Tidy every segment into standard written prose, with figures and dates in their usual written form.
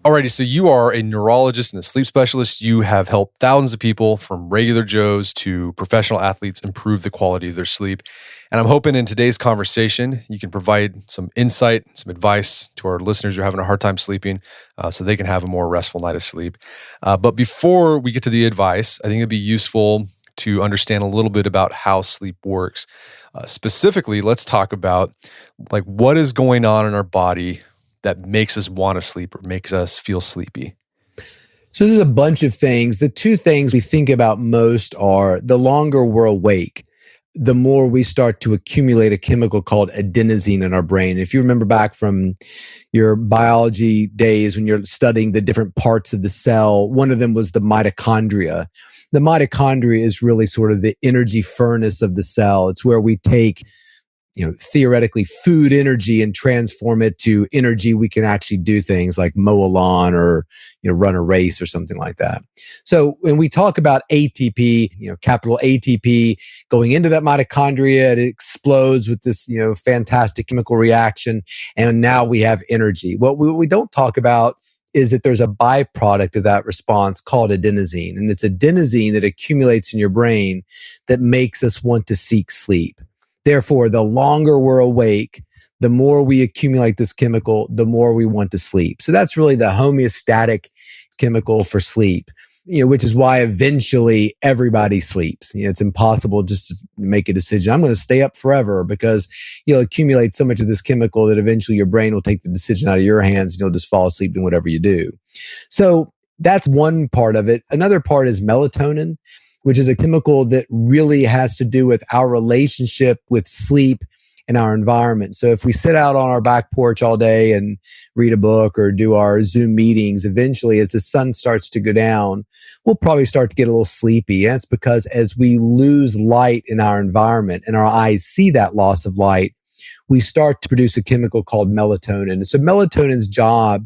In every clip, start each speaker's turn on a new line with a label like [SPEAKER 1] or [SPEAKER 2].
[SPEAKER 1] Alrighty, so you are a neurologist and a sleep specialist. You have helped thousands of people from regular Joes to professional athletes improve the quality of their sleep. And I'm hoping in today's conversation, you can provide some insight, some advice to our listeners who are having a hard time sleeping so they can have a more restful night of sleep. But before we get to the advice, I think it'd be useful to understand a little bit about how sleep works. Specifically, let's talk about like what is going on in our body that makes us want to sleep or makes us feel sleepy.
[SPEAKER 2] So there's a bunch of things. The two things we think about most are the longer we're awake, the more we start to accumulate a chemical called adenosine in our brain. If you remember back from your biology days when you're studying the different parts of the cell, one of them was the mitochondria. The mitochondria is really sort of the energy furnace of the cell. It's where we take theoretically food energy and transform it to energy we can actually do things like mow a lawn or, run a race or something like that. So when we talk about ATP, capital ATP going into that mitochondria, it explodes with this, fantastic chemical reaction. And now we have energy. What we don't talk about is that there's a byproduct of that response called adenosine. And it's adenosine that accumulates in your brain that makes us want to seek sleep. Therefore, the longer we're awake, the more we accumulate this chemical, the more we want to sleep. So that's really the homeostatic chemical for sleep, which is why eventually everybody sleeps. It's impossible just to make a decision. I'm going to stay up forever because you'll accumulate so much of this chemical that eventually your brain will take the decision out of your hands and you'll just fall asleep doing whatever you do. So that's one part of it. Another part is melatonin, which is a chemical that really has to do with our relationship with sleep and our environment. So if we sit out on our back porch all day and read a book or do our Zoom meetings, eventually as the sun starts to go down, we'll probably start to get a little sleepy. And it's because as we lose light in our environment and our eyes see that loss of light, we start to produce a chemical called melatonin. And so melatonin's job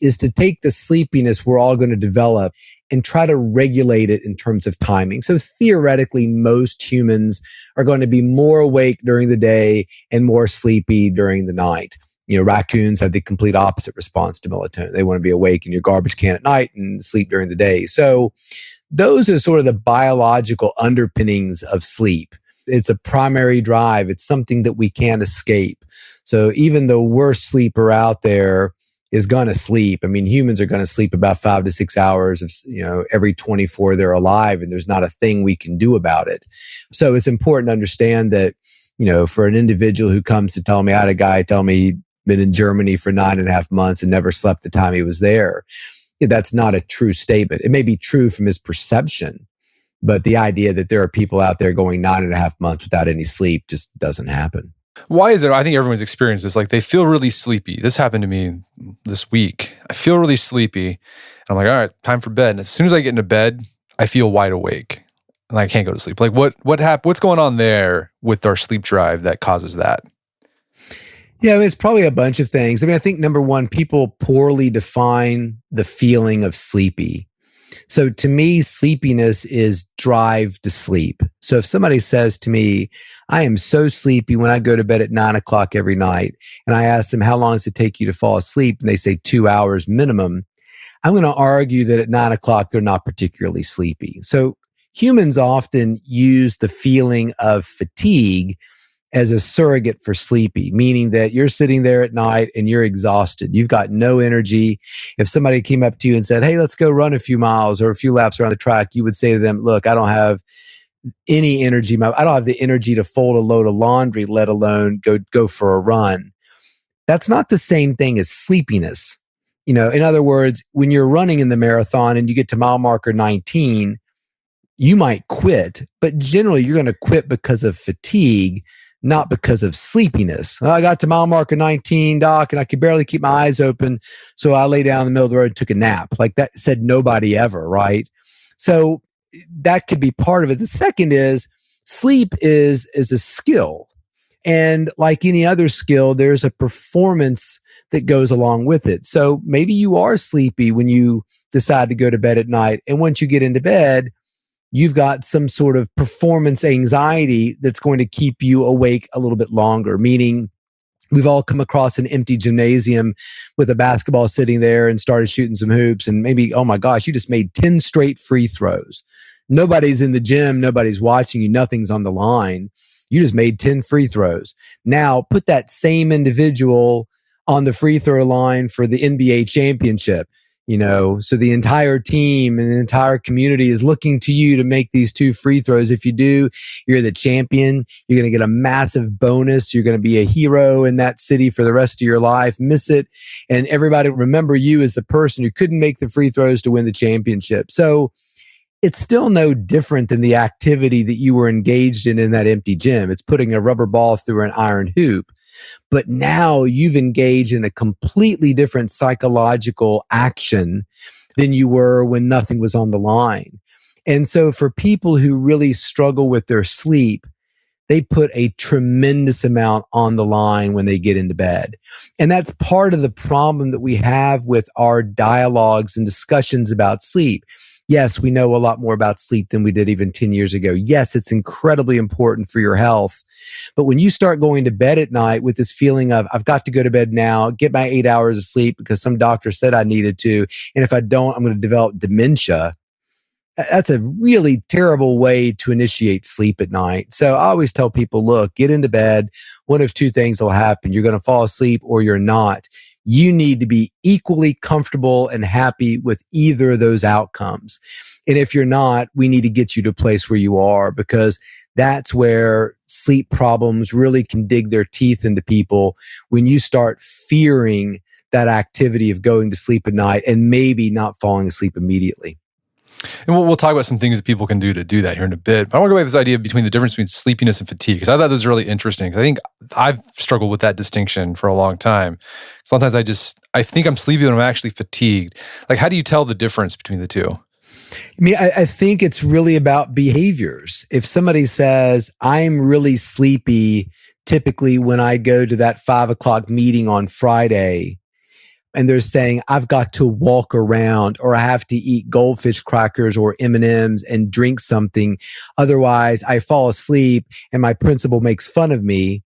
[SPEAKER 2] is to take the sleepiness we're all going to develop and try to regulate it in terms of timing. So theoretically, most humans are going to be more awake during the day and more sleepy during the night. Raccoons have the complete opposite response to melatonin. They want to be awake in your garbage can at night and sleep during the day. So those are sort of the biological underpinnings of sleep. It's a primary drive. It's something that we can't escape. So even the worst sleeper out there is going to sleep. I mean, humans are going to sleep about 5 to 6 hours of, every 24 they're alive, and there's not a thing we can do about it. So it's important to understand that, for an individual who comes to tell me, I had a guy tell me he'd been in Germany for 9.5 months and never slept the time he was there. That's not a true statement. It may be true from his perception, but the idea that there are people out there going 9.5 months without any sleep just doesn't happen.
[SPEAKER 1] Why is it? I think everyone's experienced this. Like they feel really sleepy. This happened to me this week. I feel really sleepy. And I'm like, all right, time for bed. And as soon as I get into bed, I feel wide awake and I can't go to sleep. Like what happened? What's going on there with our sleep drive that causes that?
[SPEAKER 2] Yeah, it's probably a bunch of things. I think number one, people poorly define the feeling of sleepy. So to me, sleepiness is drive to sleep. So if somebody says to me, I am so sleepy when I go to bed at 9:00 every night, and I ask them, how long does it take you to fall asleep? And they say 2 hours minimum. I'm going to argue that at 9:00, they're not particularly sleepy. So humans often use the feeling of fatigue as a surrogate for sleepy, meaning that you're sitting there at night and you're exhausted. You've got no energy. If somebody came up to you and said, hey, let's go run a few miles or a few laps around the track, you would say to them, look, I don't have any energy. I don't have the energy to fold a load of laundry, let alone go for a run. That's not the same thing as sleepiness. In other words, when you're running in the marathon and you get to mile marker 19, you might quit, but generally you're going to quit because of fatigue, not because of sleepiness. I got to mile marker 19, doc, and I could barely keep my eyes open. So I lay down in the middle of the road and took a nap. Like that said nobody ever, right? So that could be part of it. The second is sleep is a skill. And like any other skill, there's a performance that goes along with it. So maybe you are sleepy when you decide to go to bed at night. And once you get into bed, you've got some sort of performance anxiety that's going to keep you awake a little bit longer, meaning We've all come across an empty gymnasium with a basketball sitting there and started shooting some hoops. And maybe, oh my gosh, you just made 10 straight free throws. Nobody's in the gym. Nobody's watching you. Nothing's on the line. You just made 10 free throws. Now put that same individual on the free throw line for the NBA championship. So the entire team and the entire community is looking to you to make these 2 free throws. If you do, you're the champion. You're going to get a massive bonus. You're going to be a hero in that city for the rest of your life. Miss it. And everybody remember you as the person who couldn't make the free throws to win the championship. So it's still no different than the activity that you were engaged in that empty gym. It's putting a rubber ball through an iron hoop. But now you've engaged in a completely different psychological action than you were when nothing was on the line. And so for people who really struggle with their sleep, they put a tremendous amount on the line when they get into bed. And that's part of the problem that we have with our dialogues and discussions about sleep. Yes, we know a lot more about sleep than we did even 10 years ago. Yes, it's incredibly important for your health. But when you start going to bed at night with this feeling of, I've got to go to bed now, get my 8 hours of sleep because some doctor said I needed to, and if I don't, I'm going to develop dementia. That's a really terrible way to initiate sleep at night. So I always tell people, look, get into bed. One of 2 things will happen. You're going to fall asleep or you're not. You need to be equally comfortable and happy with either of those outcomes. And if you're not, we need to get you to a place where you are, because that's where sleep problems really can dig their teeth into people, when you start fearing that activity of going to sleep at night and maybe not falling asleep immediately.
[SPEAKER 1] And we'll talk about some things that people can do to do that here in a bit. But I want to go back to this idea between the difference between sleepiness and fatigue, because I thought this was really interesting. Because I think I've struggled with that distinction for a long time. Sometimes I think I'm sleepy when I'm actually fatigued. Like, how do you tell the difference between the two?
[SPEAKER 2] I think it's really about behaviors. If somebody says, I'm really sleepy, typically when I go to that 5 o'clock meeting on Friday, and they're saying, I've got to walk around, or I have to eat goldfish crackers or M&Ms and drink something. Otherwise, I fall asleep and my principal makes fun of me.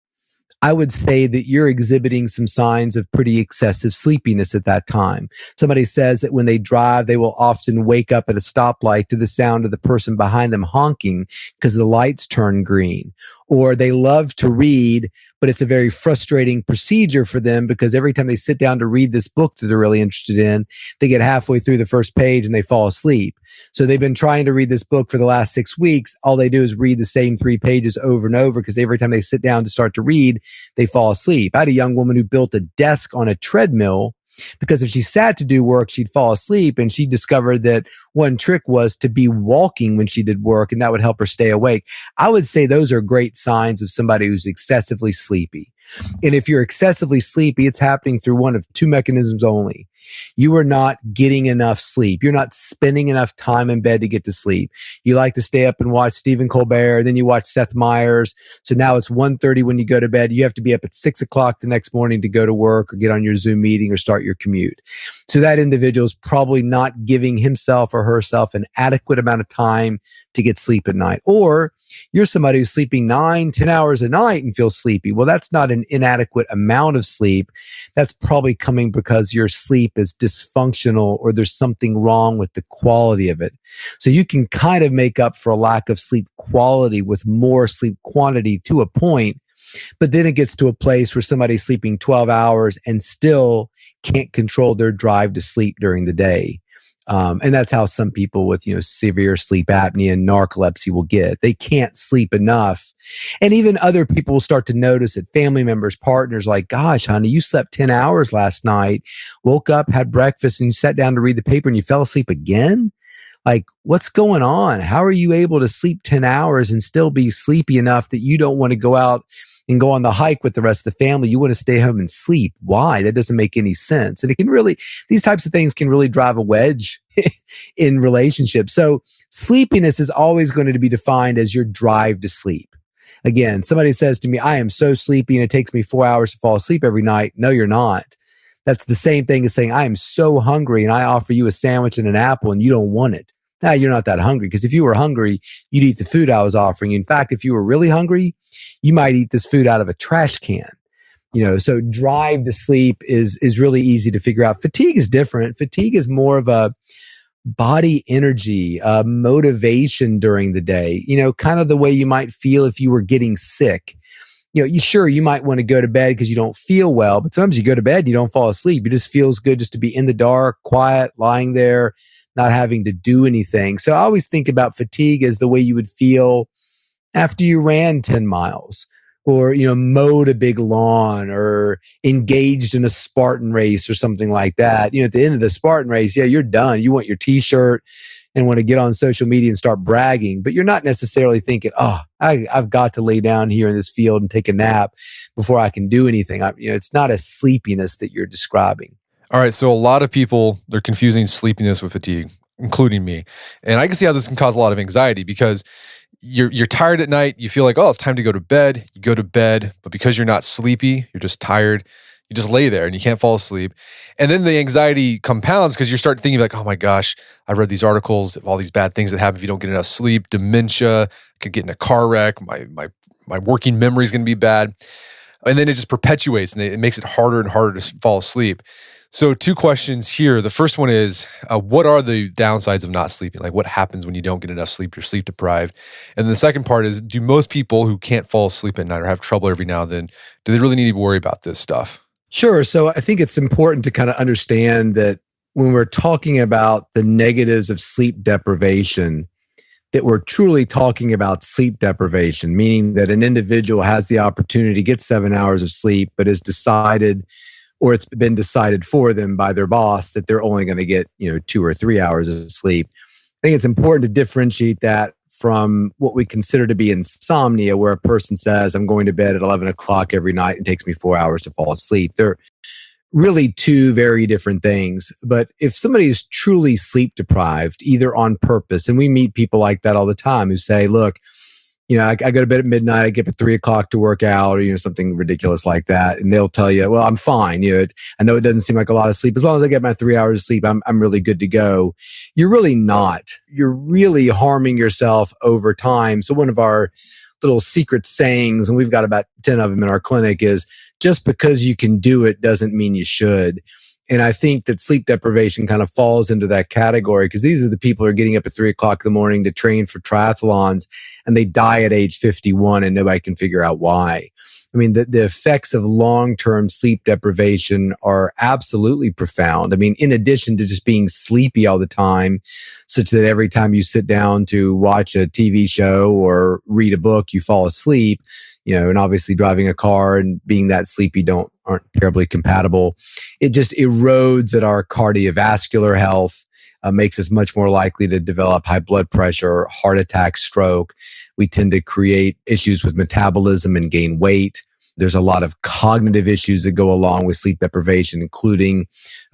[SPEAKER 2] I would say that you're exhibiting some signs of pretty excessive sleepiness at that time. Somebody says that when they drive, they will often wake up at a stoplight to the sound of the person behind them honking because the lights turn green. Or they love to read, but it's a very frustrating procedure for them because every time they sit down to read this book that they're really interested in, they get halfway through the first page and they fall asleep. So they've been trying to read this book for the last 6 weeks. All they do is read the same 3 pages over and over because every time they sit down to start to read, they fall asleep. I had a young woman who built a desk on a treadmill because if she sat to do work, she'd fall asleep. And she discovered that one trick was to be walking when she did work, and that would help her stay awake. I would say those are great signs of somebody who's excessively sleepy. And if you're excessively sleepy, it's happening through one of 2 mechanisms only. You are not getting enough sleep. You're not spending enough time in bed to get to sleep. You like to stay up and watch Stephen Colbert, then you watch Seth Meyers. So now it's 1:30 when you go to bed. You have to be up at 6 o'clock the next morning to go to work or get on your Zoom meeting or start your commute. So that individual is probably not giving himself or herself an adequate amount of time to get sleep at night. Or you're somebody who's sleeping 9-10 hours a night and feels sleepy. Well, that's not an inadequate amount of sleep. That's probably coming because your sleep is dysfunctional or there's something wrong with the quality of it. So you can kind of make up for a lack of sleep quality with more sleep quantity to a point, but then it gets to a place where somebody's sleeping 12 hours and still can't control their drive to sleep during the day. And that's how some people with, severe sleep apnea and narcolepsy will get. They can't sleep enough. And even other people will start to notice it. Family members, partners, like, gosh, honey, you slept 10 hours last night, woke up, had breakfast, and you sat down to read the paper and you fell asleep again? Like, what's going on? How are you able to sleep 10 hours and still be sleepy enough that you don't want to go out and go on the hike with the rest of the family? You want to stay home and sleep. Why? That doesn't make any sense. And it can really, these types of things can really drive a wedge in relationships. So sleepiness is always going to be defined as your drive to sleep. Again, somebody says to me, I am so sleepy and it takes me 4 hours to fall asleep every night. No, you're not. That's the same thing as saying, I am so hungry and I offer you a sandwich and an apple and you don't want it. Now, you're not that hungry, because if you were hungry, you'd eat the food I was offering you. In fact, if you were really hungry, you might eat this food out of a trash can. So drive to sleep is really easy to figure out. Fatigue is different. Fatigue is more of a body energy, motivation during the day, kind of the way you might feel if you were getting sick. You might want to go to bed because you don't feel well, but sometimes you go to bed, you don't fall asleep. It just feels good just to be in the dark, quiet, lying there, not having to do anything. So I always think about fatigue as the way you would feel after you ran 10 miles or, mowed a big lawn or engaged in a Spartan race or something like that. At the end of the Spartan race, yeah, you're done. You want your t-shirt and want to get on social media and start bragging, but you're not necessarily thinking, oh, I've got to lay down here in this field and take a nap before I can do anything. It's not a sleepiness that you're describing.
[SPEAKER 1] All right. So a lot of people, they're confusing sleepiness with fatigue, including me. And I can see how this can cause a lot of anxiety because you're tired at night. You feel like, oh, it's time to go to bed. You go to bed, but because you're not sleepy, you're just tired. You just lay there and you can't fall asleep. And then the anxiety compounds because you start thinking like, oh my gosh, I've read these articles of all these bad things that happen if you don't get enough sleep, dementia, could get in a car wreck. My working memory is going to be bad. And then it just perpetuates and it makes it harder and harder to fall asleep. So 2 questions here. The first one is, what are the downsides of not sleeping? Like what happens when you don't get enough sleep? You're sleep deprived. And the second part is, do most people who can't fall asleep at night or have trouble every now and then, do they really need to worry about this stuff?
[SPEAKER 2] Sure. So I think it's important to kind of understand that when we're talking about the negatives of sleep deprivation, that we're truly talking about sleep deprivation, meaning that an individual has the opportunity to get 7 hours of sleep, but has decided, or it's been decided for them by their boss that they're only going to get, 2 or 3 hours of sleep. I think it's important to differentiate that from what we consider to be insomnia, where a person says, I'm going to bed at 11 o'clock every night and it takes me 4 hours to fall asleep. They're really 2 very different things. But if somebody is truly sleep deprived, either on purpose, and we meet people like that all the time who say, look, I go to bed at midnight, I get up at 3 o'clock to work out, or, something ridiculous like that. And they'll tell you, well, I'm fine. I know it doesn't seem like a lot of sleep. As long as I get my 3 hours of sleep, I'm really good to go. You're really not. You're really harming yourself over time. So one of our little secret sayings, and we've got about 10 of them in our clinic, is just because you can do it doesn't mean you should. And I think that sleep deprivation kind of falls into that category because these are the people who are getting up at 3 o'clock in the morning to train for triathlons and they die at age 51 and nobody can figure out why. I mean, the effects of long-term sleep deprivation are absolutely profound. I mean, in addition to just being sleepy all the time, such that every time you sit down to watch a TV show or read a book, you fall asleep, and obviously driving a car and being that sleepy aren't terribly compatible. It just erodes at our cardiovascular health, makes us much more likely to develop high blood pressure, heart attack, stroke. We tend to create issues with metabolism and gain weight. There's a lot of cognitive issues that go along with sleep deprivation, including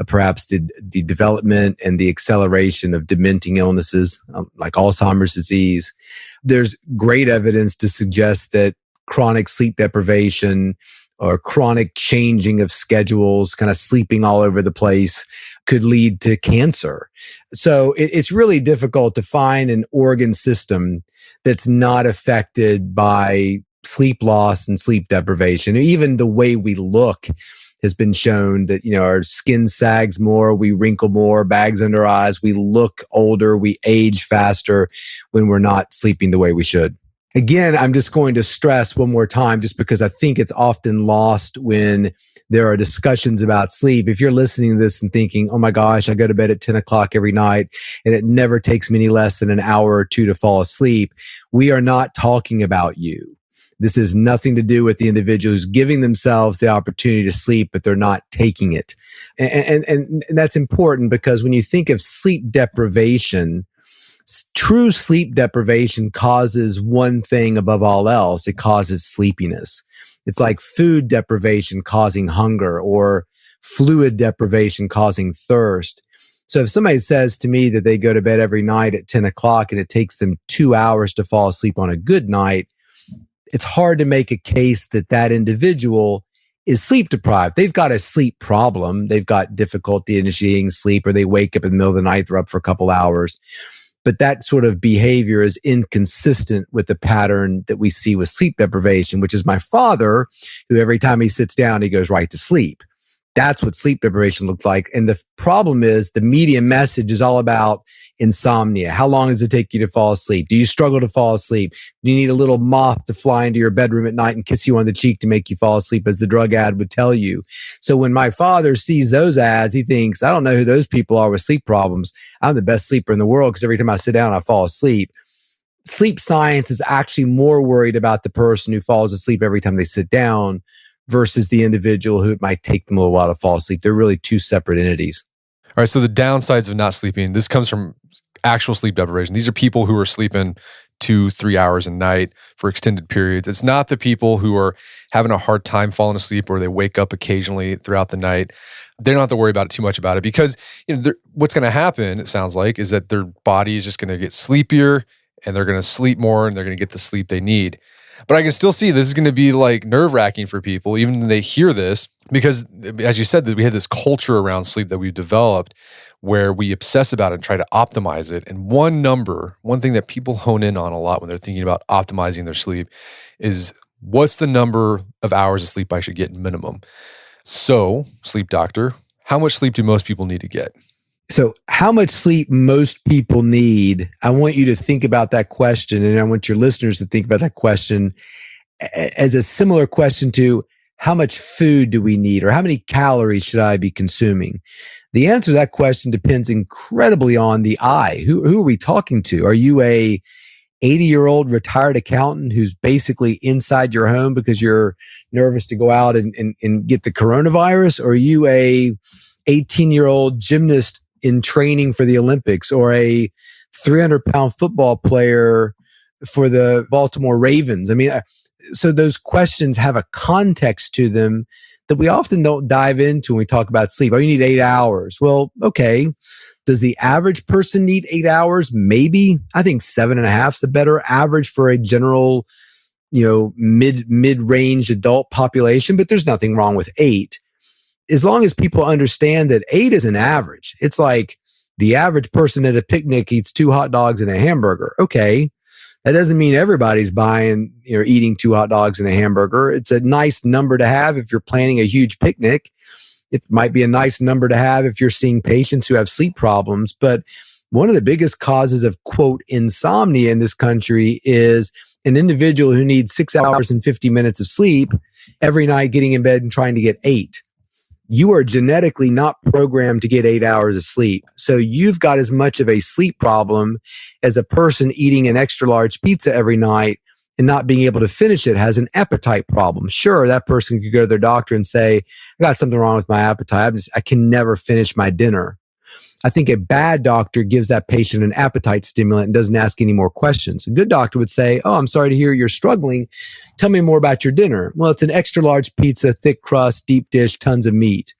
[SPEAKER 2] perhaps the development and the acceleration of dementing illnesses like Alzheimer's disease. There's great evidence to suggest that chronic sleep deprivation or chronic changing of schedules, kind of sleeping all over the place, could lead to cancer. So it's really difficult to find an organ system that's not affected by sleep loss and sleep deprivation. Even the way we look has been shown that, our skin sags more, we wrinkle more, bags under our eyes, we look older, we age faster when we're not sleeping the way we should. Again, I'm just going to stress one more time, just because I think it's often lost when there are discussions about sleep. If you're listening to this and thinking, oh my gosh, I go to bed at 10 o'clock every night and it never takes me any less than an hour or 2 to fall asleep, we are not talking about you. This has nothing to do with the individual who's giving themselves the opportunity to sleep, but they're not taking it. And that's important because when you think of sleep deprivation, true sleep deprivation causes one thing above all else. It causes sleepiness. It's like food deprivation causing hunger or fluid deprivation causing thirst. So if somebody says to me that they go to bed every night at 10 o'clock and it takes them 2 hours to fall asleep on a good night, it's hard to make a case that that individual is sleep deprived. They've got a sleep problem. They've got difficulty initiating sleep, or they wake up in the middle of the night, they're up for a couple hours. But that sort of behavior is inconsistent with the pattern that we see with sleep deprivation, which is my father, who every time he sits down, he goes right to sleep. That's what sleep deprivation looks like. And the problem is the media message is all about insomnia. How long does it take you to fall asleep? Do you struggle to fall asleep? Do you need a little moth to fly into your bedroom at night and kiss you on the cheek to make you fall asleep, as the drug ad would tell you? So when my father sees those ads, he thinks, I don't know who those people are with sleep problems. I'm the best sleeper in the world because every time I sit down, I fall asleep. Sleep science is actually more worried about the person who falls asleep every time they sit down versus the individual who it might take them a little while to fall asleep. They're really two separate entities.
[SPEAKER 1] All right. So the downsides of not sleeping, this comes from actual sleep deprivation. These are people who are sleeping 2-3 hours a night for extended periods. It's not the people who are having a hard time falling asleep or they wake up occasionally throughout the night. They don't have to worry about it too much about it because what's going to happen, it sounds like, is that their body is just going to get sleepier and they're going to sleep more and they're going to get the sleep they need. But I can still see this is going to be like nerve-wracking for people, even when they hear this, because as you said, that we have this culture around sleep that we've developed where we obsess about it and try to optimize it. And one thing that people hone in on a lot when they're thinking about optimizing their sleep is what's the number of hours of sleep I should get minimum? So, sleep doctor, how much sleep do most people need to get?
[SPEAKER 2] So how much sleep most people need, I want you to think about that question, and I want your listeners to think about that question as a similar question to how much food do we need or how many calories should I be consuming? The answer to that question depends incredibly on the I. Who are we talking to? Are you a 80-year-old retired accountant who's basically inside your home because you're nervous to go out and get the coronavirus? Or are you a 18-year-old gymnast in training for the Olympics, or a 300-pound football player for the Baltimore Ravens? I mean, so those questions have a context to them that we often don't dive into when we talk about sleep. Oh, you need 8 hours. Well, okay. Does the average person need 8 hours? Maybe. I think 7.5 is the better average for a general, mid-range adult population, but there's nothing wrong with 8. As long as people understand that 8 is an average. It's like the average person at a picnic eats 2 hot dogs and a hamburger. Okay. That doesn't mean everybody's eating 2 hot dogs and a hamburger. It's a nice number to have if you're planning a huge picnic. It might be a nice number to have if you're seeing patients who have sleep problems. But one of the biggest causes of, quote, insomnia in this country is an individual who needs 6 hours and 50 minutes of sleep every night, getting in bed and trying to get 8. You are genetically not programmed to get 8 hours of sleep. So you've got as much of a sleep problem as a person eating an extra large pizza every night and not being able to finish it has an appetite problem. Sure, that person could go to their doctor and say, I got something wrong with my appetite. I can never finish my dinner. I think a bad doctor gives that patient an appetite stimulant and doesn't ask any more questions. A good doctor would say, oh, I'm sorry to hear you're struggling. Tell me more about your dinner. Well, it's an extra large pizza, thick crust, deep dish, tons of meat.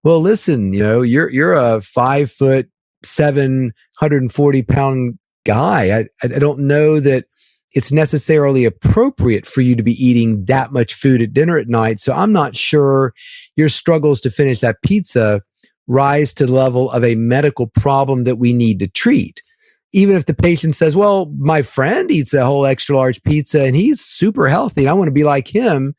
[SPEAKER 2] Well, listen, you're a 5'7", 140-pound guy. I don't know that it's necessarily appropriate for you to be eating that much food at dinner at night. So I'm not sure your struggles to finish that pizza rise to the level of a medical problem that we need to treat. Even if the patient says, well, my friend eats a whole extra large pizza and he's super healthy and I want to be like him.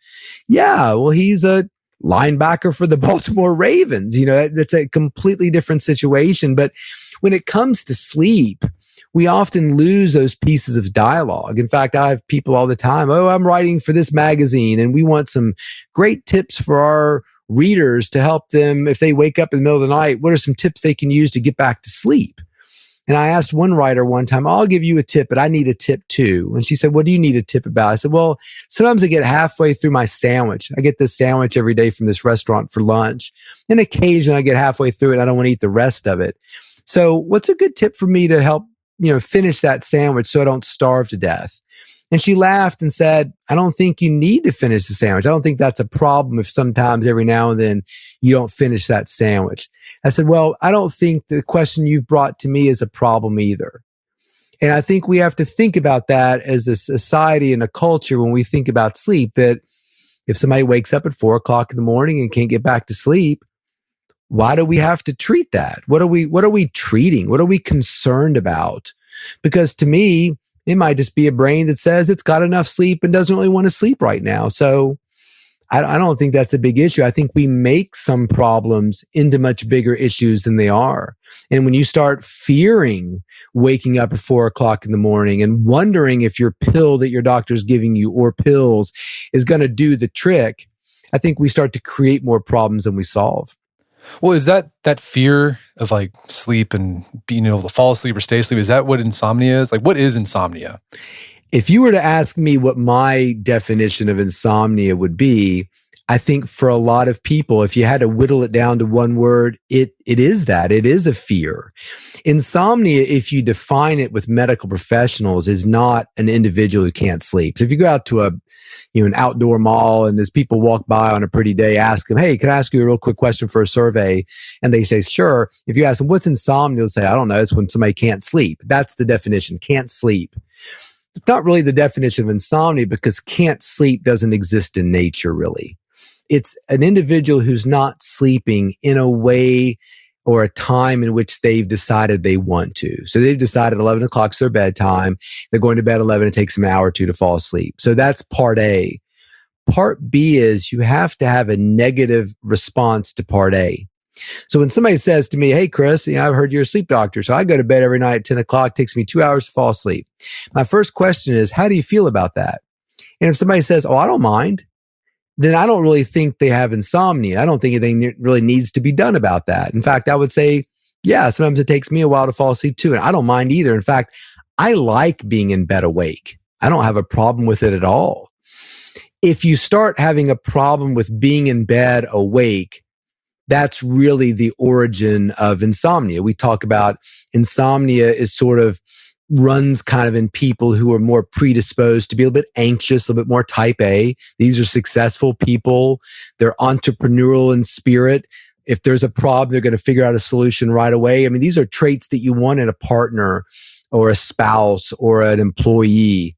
[SPEAKER 2] Yeah, well, he's a linebacker for the Baltimore Ravens. That's a completely different situation. But when it comes to sleep, we often lose those pieces of dialogue. In fact, I have people all the time, oh, I'm writing for this magazine and we want some great tips for our readers to help them if they wake up in the middle of the night. What are some tips they can use to get back to sleep? And I asked one writer one time, I'll give you a tip, but I need a tip too. And she said, what do you need a tip about? I said, well, sometimes I get halfway through my sandwich. I get this sandwich every day from this restaurant for lunch. And occasionally I get halfway through it. I don't want to eat the rest of it. So what's a good tip for me to help, finish that sandwich so I don't starve to death? And she laughed and said, I don't think you need to finish the sandwich. I don't think that's a problem if sometimes every now and then you don't finish that sandwich. I said, well, I don't think the question you've brought to me is a problem either. And I think we have to think about that as a society and a culture when we think about sleep, that if somebody wakes up at 4 o'clock in the morning and can't get back to sleep, why do we have to treat that? What are we treating? What are we concerned about? Because to me, it might just be a brain that says it's got enough sleep and doesn't really want to sleep right now. So I don't think that's a big issue. I think we make some problems into much bigger issues than they are. And when you start fearing waking up at 4 o'clock in the morning and wondering if your pill that your doctor's giving you or pills is going to do the trick, I think we start to create more problems than we solve.
[SPEAKER 1] Well, is that fear of like sleep and being able to fall asleep or stay asleep? Is that what insomnia is? Like, what is insomnia?
[SPEAKER 2] If you were to ask me what my definition of insomnia would be, I think for a lot of people, if you had to whittle it down to one word, it is that. It is a fear. Insomnia, if you define it with medical professionals, is not an individual who can't sleep. So if you go out to an outdoor mall and as people walk by on a pretty day, ask them, hey, can I ask you a real quick question for a survey? And they say, sure. If you ask them, what's insomnia? They'll say, I don't know. It's when somebody can't sleep. That's the definition, can't sleep. It's not really the definition of insomnia because can't sleep doesn't exist in nature, really. It's an individual who's not sleeping in a way or a time in which they've decided they want to. So they've decided 11 o'clock's their bedtime. They're going to bed 11. It takes them an hour or two to fall asleep. So that's part A. Part B is you have to have a negative response to part A. So when somebody says to me, hey, Chris, I've heard you're a sleep doctor. So I go to bed every night at 10 o'clock. It takes me 2 hours to fall asleep. My first question is, how do you feel about that? And if somebody says, oh, I don't mind, then I don't really think they have insomnia. I don't think anything really needs to be done about that. In fact, I would say, yeah, sometimes it takes me a while to fall asleep too. And I don't mind either. In fact, I like being in bed awake. I don't have a problem with it at all. If you start having a problem with being in bed awake, that's really the origin of insomnia. We talk about insomnia is sort of runs kind of in people who are more predisposed to be a little bit anxious, a little bit more type A. These are successful people. They're entrepreneurial in spirit. If there's a problem, they're going to figure out a solution right away. I mean, these are traits that you want in a partner or a spouse or an employee.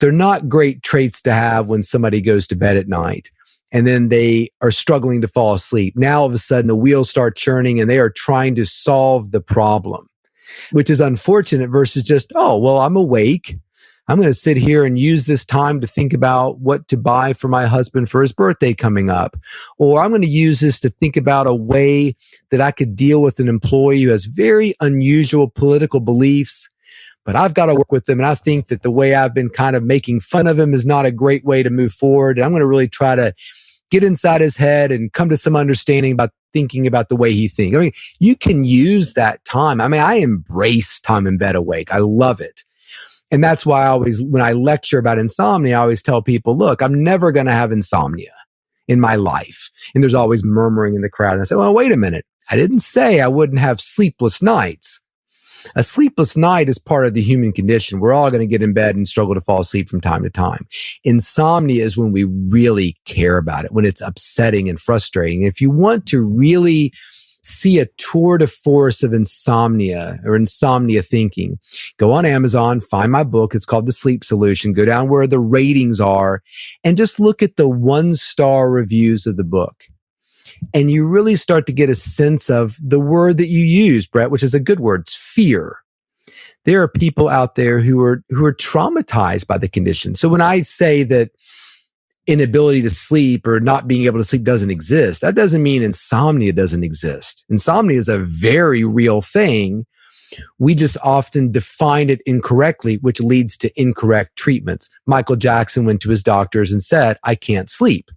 [SPEAKER 2] They're not great traits to have when somebody goes to bed at night and then they are struggling to fall asleep. Now, all of a sudden, the wheels start churning and they are trying to solve the problem, which is unfortunate versus just, oh, well, I'm awake. I'm going to sit here and use this time to think about what to buy for my husband for his birthday coming up. Or I'm going to use this to think about a way that I could deal with an employee who has very unusual political beliefs, but I've got to work with them. And I think that the way I've been kind of making fun of him is not a great way to move forward. And I'm going to really try to get inside his head and come to some understanding about thinking about the way he thinks. I mean, you can use that time. I mean, I embrace time in bed awake. I love it. And that's why I always, when I lecture about insomnia, I always tell people, look, I'm never going to have insomnia in my life. And there's always murmuring in the crowd. And I say, well, wait a minute. I didn't say I wouldn't have sleepless nights. A sleepless night is part of the human condition. We're all going to get in bed and struggle to fall asleep from time to time. Insomnia is when we really care about it, when it's upsetting and frustrating. If you want to really see a tour de force of insomnia or insomnia thinking, go on Amazon, find my book. It's called The Sleep Solution. Go down where the ratings are and just look at the 1-star reviews of the book. And you really start to get a sense of the word that you use, Brett, which is a good word, it's fear. There are people out there who are traumatized by the condition. So when I say that inability to sleep or not being able to sleep doesn't exist, that doesn't mean insomnia doesn't exist. Insomnia is a very real thing. We just often define it incorrectly, which leads to incorrect treatments. Michael Jackson went to his doctors and said, I can't sleep.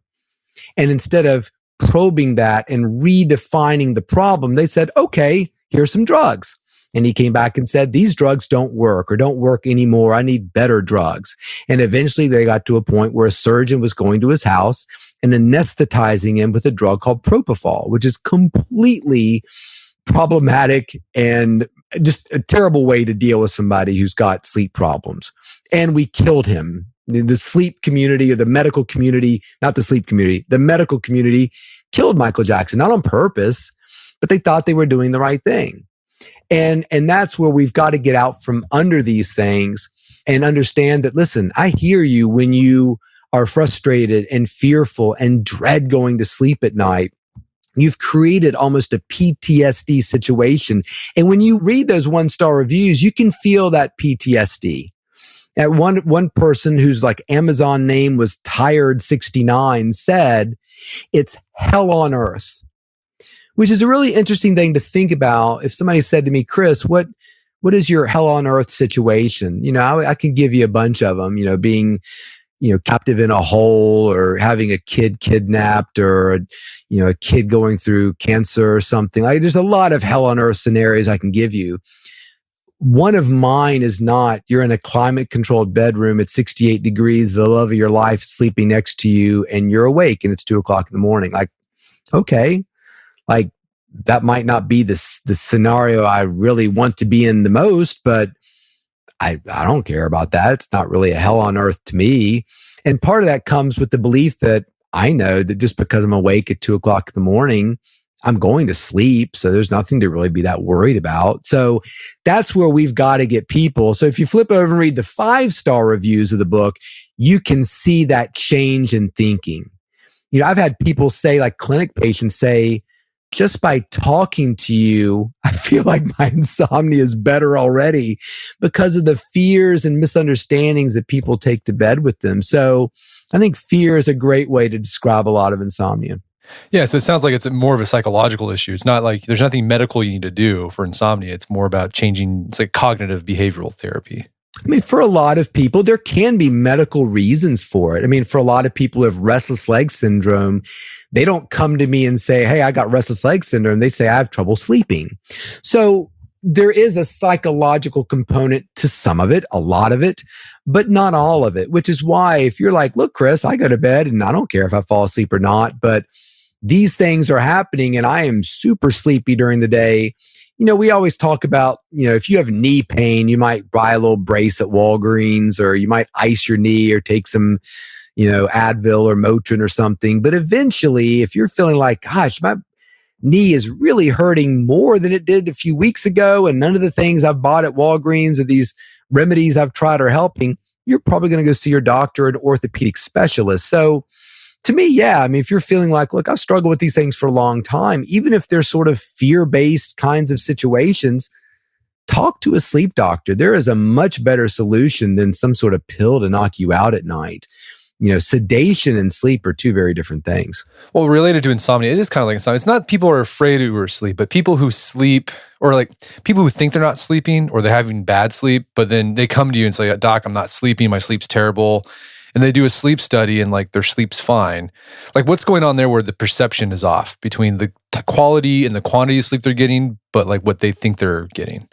[SPEAKER 2] And instead of probing that and redefining the problem, they said, okay, here's some drugs. And he came back and said, these drugs don't work or don't work anymore. I need better drugs. And eventually they got to a point where a surgeon was going to his house and anesthetizing him with a drug called propofol, which is completely problematic and just a terrible way to deal with somebody who's got sleep problems. And we killed him. The sleep community or the medical community, not the sleep community, the medical community killed Michael Jackson, not on purpose, but they thought they were doing the right thing. And that's where we've got to get out from under these things and understand that, listen, I hear you when you are frustrated and fearful and dread going to sleep at night. You've created almost a PTSD situation. And when you read those 1-star reviews, you can feel that PTSD. At one person whose like Amazon name was Tired69 said, it's hell on earth, which is a really interesting thing to think about. If somebody said to me, Chris, what is your hell on earth situation? I can give you a bunch of them, being, captive in a hole, or having a kid kidnapped, or, a kid going through cancer or something. Like, there's a lot of hell on earth scenarios I can give you. One of mine is not, you're in a climate controlled bedroom at 68 degrees, the love of your life sleeping next to you, and you're awake and it's 2:00 in the morning. Like, okay, like that might not be the scenario I really want to be in the most, but I don't care about that. It's not really a hell on earth to me. And part of that comes with the belief that I know that just because I'm awake at 2:00 in the morning, I'm going to sleep. So there's nothing to really be that worried about. So that's where we've got to get people. So if you flip over and read the 5-star reviews of the book, you can see that change in thinking. I've had people say, like clinic patients say, just by talking to you, I feel like my insomnia is better already because of the fears and misunderstandings that people take to bed with them. So I think fear is a great way to describe a lot of insomnia.
[SPEAKER 1] Yeah, so it sounds like it's more of a psychological issue. It's not like there's nothing medical you need to do for insomnia. It's more about changing, it's like cognitive behavioral therapy.
[SPEAKER 2] I mean, for a lot of people, there can be medical reasons for it. I mean, for a lot of people who have restless leg syndrome, they don't come to me and say, hey, I got restless leg syndrome. They say, I have trouble sleeping. So there is a psychological component to some of it, a lot of it, but not all of it, which is why if you're like, look, Chris, I go to bed and I don't care if I fall asleep or not, but these things are happening and I am super sleepy during the day. We always talk about, if you have knee pain, you might buy a little brace at Walgreens, or you might ice your knee or take some, Advil or Motrin or something. But eventually, if you're feeling like, gosh, my knee is really hurting more than it did a few weeks ago, and none of the things I've bought at Walgreens or these remedies I've tried are helping, you're probably going to go see your doctor or an orthopedic specialist. So to me, yeah, I mean, if you're feeling like, look, I've struggled with these things for a long time, even if they're sort of fear-based kinds of situations, talk to a sleep doctor. There is a much better solution than some sort of pill to knock you out at night. Sedation and sleep are two very different things.
[SPEAKER 1] Well, related to insomnia, it is kind of like insomnia. It's not people are afraid who are asleep, but people who sleep, or like people who think they're not sleeping or they're having bad sleep, but then they come to you and say, Doc, I'm not sleeping. My sleep's terrible. And they do a sleep study and like their sleep's fine. Like what's going on there where the perception is off between the quality and the quantity of sleep they're getting, but like what they think they're getting?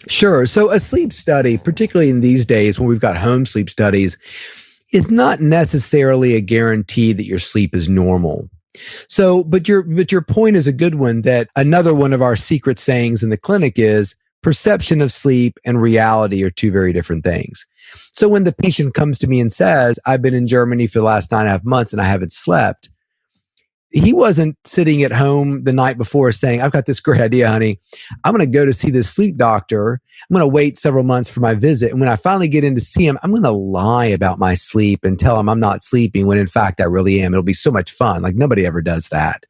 [SPEAKER 2] Sure. So a sleep study, particularly in these days when we've got home sleep studies, is not necessarily a guarantee that your sleep is normal. So, but your point is a good one, that another one of our secret sayings in the clinic is perception of sleep and reality are two very different things. So when the patient comes to me and says, I've been in Germany for the last 9.5 months and I haven't slept, he wasn't sitting at home the night before saying, I've got this great idea, honey. I'm going to go to see this sleep doctor. I'm going to wait several months for my visit. And when I finally get in to see him, I'm going to lie about my sleep and tell him I'm not sleeping when in fact I really am. It'll be so much fun. Like nobody ever does that.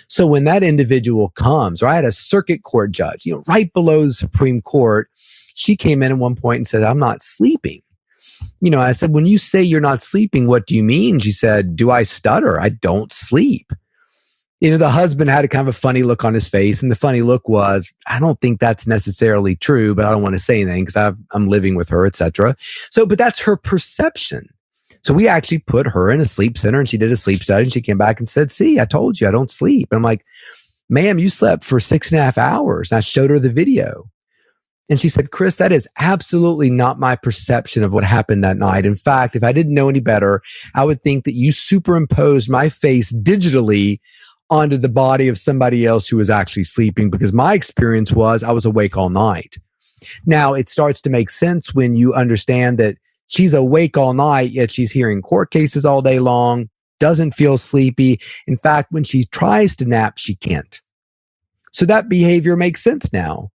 [SPEAKER 2] So when that individual comes, or I had a circuit court judge, right below the Supreme Court, she came in at one point and said, I'm not sleeping. I said, when you say you're not sleeping, what do you mean? She said, do I stutter? I don't sleep. The husband had a kind of a funny look on his face, and the funny look was, I don't think that's necessarily true, but I don't want to say anything because I'm living with her, etc. So, but that's her perception. So we actually put her in a sleep center and she did a sleep study and she came back and said, see, I told you I don't sleep. And I'm like, ma'am, you slept for 6.5 hours. And I showed her the video. And she said, Chris, that is absolutely not my perception of what happened that night. In fact, if I didn't know any better, I would think that you superimposed my face digitally onto the body of somebody else who was actually sleeping, because my experience was I was awake all night. Now, it starts to make sense when you understand that she's awake all night, yet she's hearing court cases all day long, doesn't feel sleepy. In fact, when she tries to nap, she can't. So that behavior makes sense now.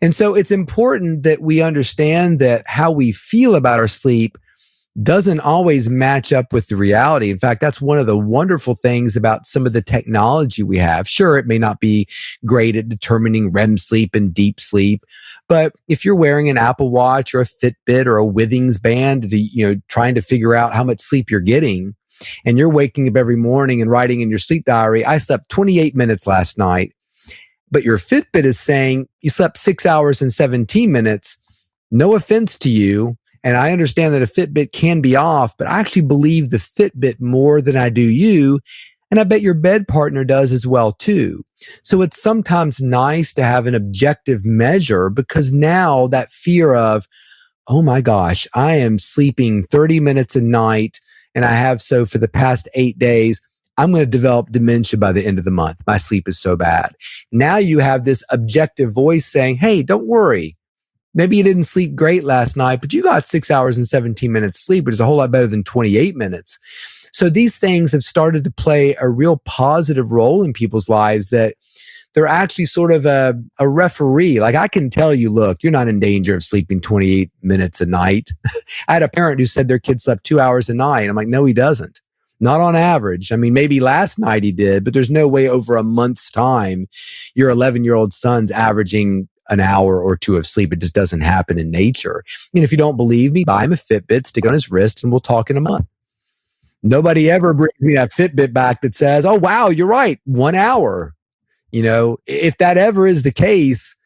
[SPEAKER 2] And so it's important that we understand that how we feel about our sleep doesn't always match up with the reality. In fact, that's one of the wonderful things about some of the technology we have. Sure, it may not be great at determining REM sleep and deep sleep, but if you're wearing an Apple Watch or a Fitbit or a Withings band, trying to figure out how much sleep you're getting, and you're waking up every morning and writing in your sleep diary, I slept 28 minutes last night, but your Fitbit is saying you slept 6 hours and 17 minutes. No offense to you. And I understand that a Fitbit can be off, but I actually believe the Fitbit more than I do you. And I bet your bed partner does as well too. So it's sometimes nice to have an objective measure, because now that fear of, oh my gosh, I am sleeping 30 minutes a night and I have so for the past 8 days, I'm going to develop dementia by the end of the month. My sleep is so bad. Now you have this objective voice saying, hey, don't worry. Maybe you didn't sleep great last night, but you got 6 hours and 17 minutes sleep, which is a whole lot better than 28 minutes. So these things have started to play a real positive role in people's lives, that they're actually sort of a referee. Like, I can tell you, look, you're not in danger of sleeping 28 minutes a night. I had a parent who said their kid slept 2 hours a night. I'm like, no, he doesn't. Not on average. I mean, maybe last night he did, but there's no way over a month's time your 11-year-old son's averaging an hour or two of sleep. It just doesn't happen in nature. And if you don't believe me, buy him a Fitbit, stick it on his wrist, and we'll talk in a month. Nobody ever brings me that Fitbit back that says, oh, wow, you're right, 1 hour. If that ever is the case,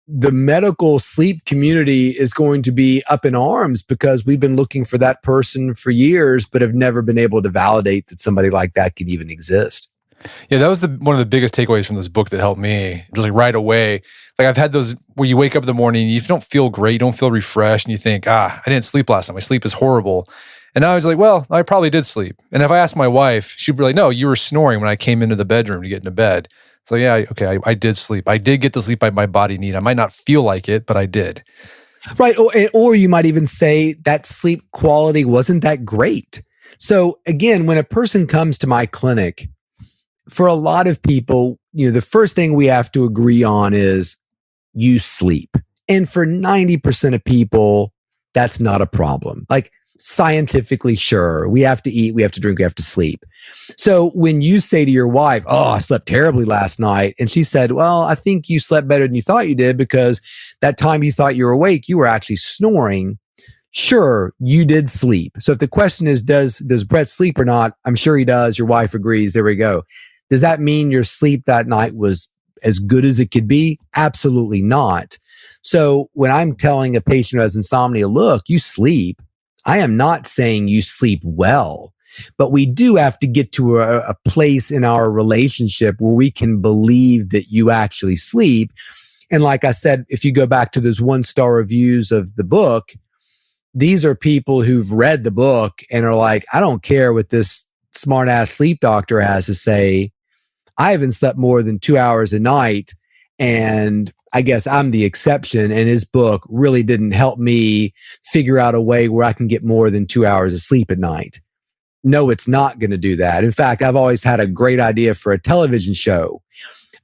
[SPEAKER 2] the medical sleep community is going to be up in arms, because we've been looking for that person for years, but have never been able to validate that somebody like that can even exist.
[SPEAKER 1] Yeah, that was one of the biggest takeaways from this book that helped me really right away. Like, I've had those where you wake up in the morning, you don't feel great, you don't feel refreshed, and you think, I didn't sleep last night. My sleep is horrible. And now I was like, well, I probably did sleep. And if I asked my wife, she'd be like, no, you were snoring when I came into the bedroom to get into bed. So yeah, okay, I did sleep. I did get the sleep my body needed. I might not feel like it, but I did.
[SPEAKER 2] Right. Or you might even say that sleep quality wasn't that great. So again, when a person comes to my clinic, for a lot of people, the first thing we have to agree on is you sleep. And for 90% of people, that's not a problem. Like, scientifically, sure, we have to eat, we have to drink, we have to sleep. So when you say to your wife, oh, I slept terribly last night, and she said, well, I think you slept better than you thought you did, because that time you thought you were awake, you were actually snoring. Sure, you did sleep. So if the question is, does Brett sleep or not? I'm sure he does. Your wife agrees. There we go. Does that mean your sleep that night was as good as it could be? Absolutely not. So when I'm telling a patient who has insomnia, look, you sleep, I am not saying you sleep well, but we do have to get to a place in our relationship where we can believe that you actually sleep. And like I said, if you go back to those 1-star reviews of the book, these are people who've read the book and are like, I don't care what this smart ass sleep doctor has to say. I haven't slept more than 2 hours a night, and I guess I'm the exception. And his book really didn't help me figure out a way where I can get more than 2 hours of sleep at night. No, it's not going to do that. In fact, I've always had a great idea for a television show.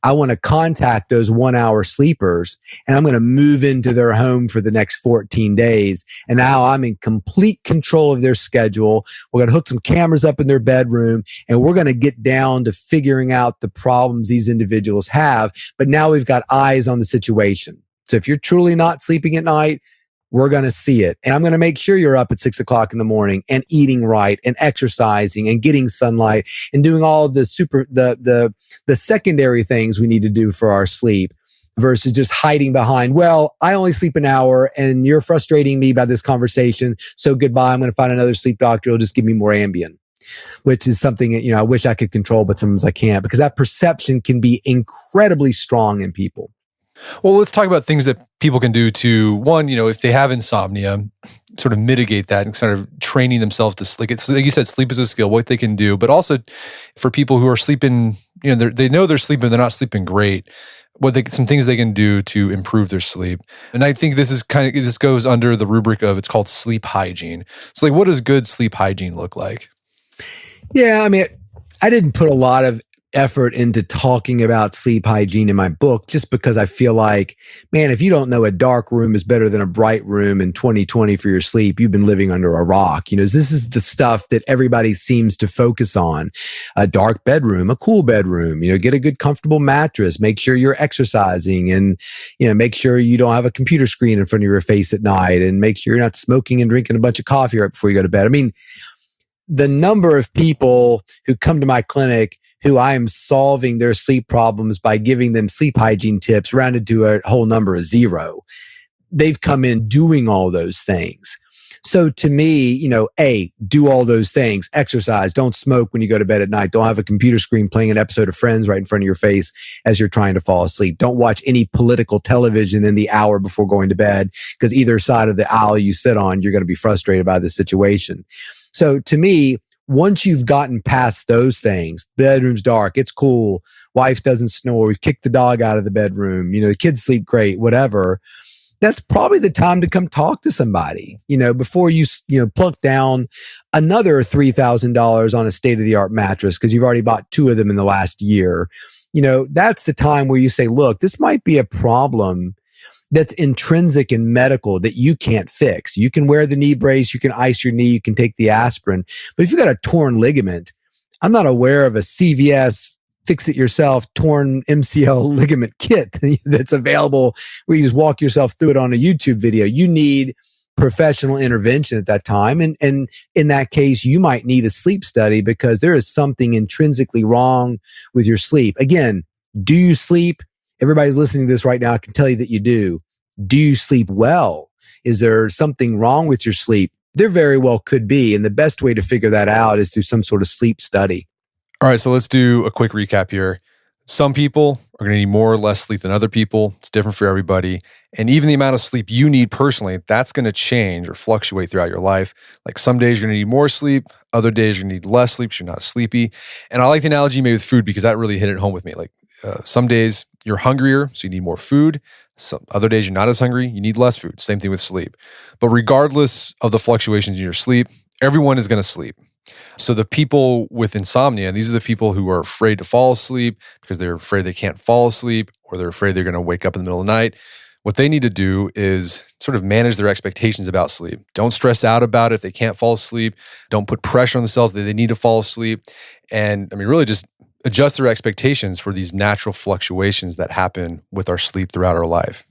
[SPEAKER 2] I want to contact those 1 hour sleepers, and I'm going to move into their home for the next 14 days. And now I'm in complete control of their schedule. We're going to hook some cameras up in their bedroom, and we're going to get down to figuring out the problems these individuals have. But now we've got eyes on the situation. So if you're truly not sleeping at night, we're going to see it. And I'm going to make sure you're up at 6 o'clock in the morning and eating right and exercising and getting sunlight and doing all of the secondary things we need to do for our sleep, versus just hiding behind, well, I only sleep an hour and you're frustrating me by this conversation. So goodbye. I'm going to find another sleep doctor. He'll just give me more Ambien, which is something that, I wish I could control, but sometimes I can't, because that perception can be incredibly strong in people.
[SPEAKER 1] Well, let's talk about things that people can do to, one, if they have insomnia, sort of mitigate that and sort of training themselves to sleep. It's like you said, sleep is a skill, what they can do, but also for people who are sleeping, they know they're sleeping, they're not sleeping great, some things they can do to improve their sleep. And I think this goes under the rubric of, it's called sleep hygiene. So like, what does good sleep hygiene look like?
[SPEAKER 2] Yeah, I mean, I didn't put a lot of effort into talking about sleep hygiene in my book just because I feel like, man, if you don't know a dark room is better than a bright room in 2020 for your sleep, you've been living under a rock. This is the stuff that everybody seems to focus on. A dark bedroom, a cool bedroom, get a good comfortable mattress, make sure you're exercising, and, make sure you don't have a computer screen in front of your face at night, and make sure you're not smoking and drinking a bunch of coffee right before you go to bed. I mean, the number of people who come to my clinic who I am solving their sleep problems by giving them sleep hygiene tips rounded to a whole number of 0. They've come in doing all those things. So to me, do all those things, exercise, don't smoke when you go to bed at night, don't have a computer screen playing an episode of Friends right in front of your face as you're trying to fall asleep. Don't watch any political television in the hour before going to bed, because either side of the aisle you sit on, you're going to be frustrated by the situation. So to me, once you've gotten past those things, bedroom's dark, it's cool, wife doesn't snore, we've kicked the dog out of the bedroom, the kids sleep great, whatever, that's probably the time to come talk to somebody, before you plunk down another $3,000 on a state-of-the-art mattress because you've already bought 2 of them in the last year. That's the time where you say, look, this might be a problem that's intrinsic and medical that you can't fix. You can wear the knee brace, you can ice your knee, you can take the aspirin. But if you've got a torn ligament, I'm not aware of a CVS fix-it-yourself torn MCL ligament kit that's available where you just walk yourself through it on a YouTube video. You need professional intervention at that time. And in that case, you might need a sleep study because there is something intrinsically wrong with your sleep. Again, do you sleep? Everybody's listening to this right now, I can tell you that you do. Do you sleep well? Is there something wrong with your sleep? There very well could be. And the best way to figure that out is through some sort of sleep study.
[SPEAKER 1] All right, so let's do a quick recap here. Some people are going to need more or less sleep than other people. It's different for everybody. And even the amount of sleep you need personally, that's going to change or fluctuate throughout your life. Like some days you're going to need more sleep, other days you're going to need less sleep, so you're not sleepy. And I like the analogy you made with food because that really hit it home with me. Like some days you're hungrier, so you need more food. Some other days you're not as hungry, you need less food. Same thing with sleep. But regardless of the fluctuations in your sleep, everyone is going to sleep. So the people with insomnia, these are the people who are afraid to fall asleep because they're afraid they can't fall asleep, or they're afraid they're going to wake up in the middle of the night. What they need to do is sort of manage their expectations about sleep. Don't stress out about it if they can't fall asleep. Don't put pressure on themselves that they need to fall asleep. And really just adjust their expectations for these natural fluctuations that happen with our sleep throughout our life.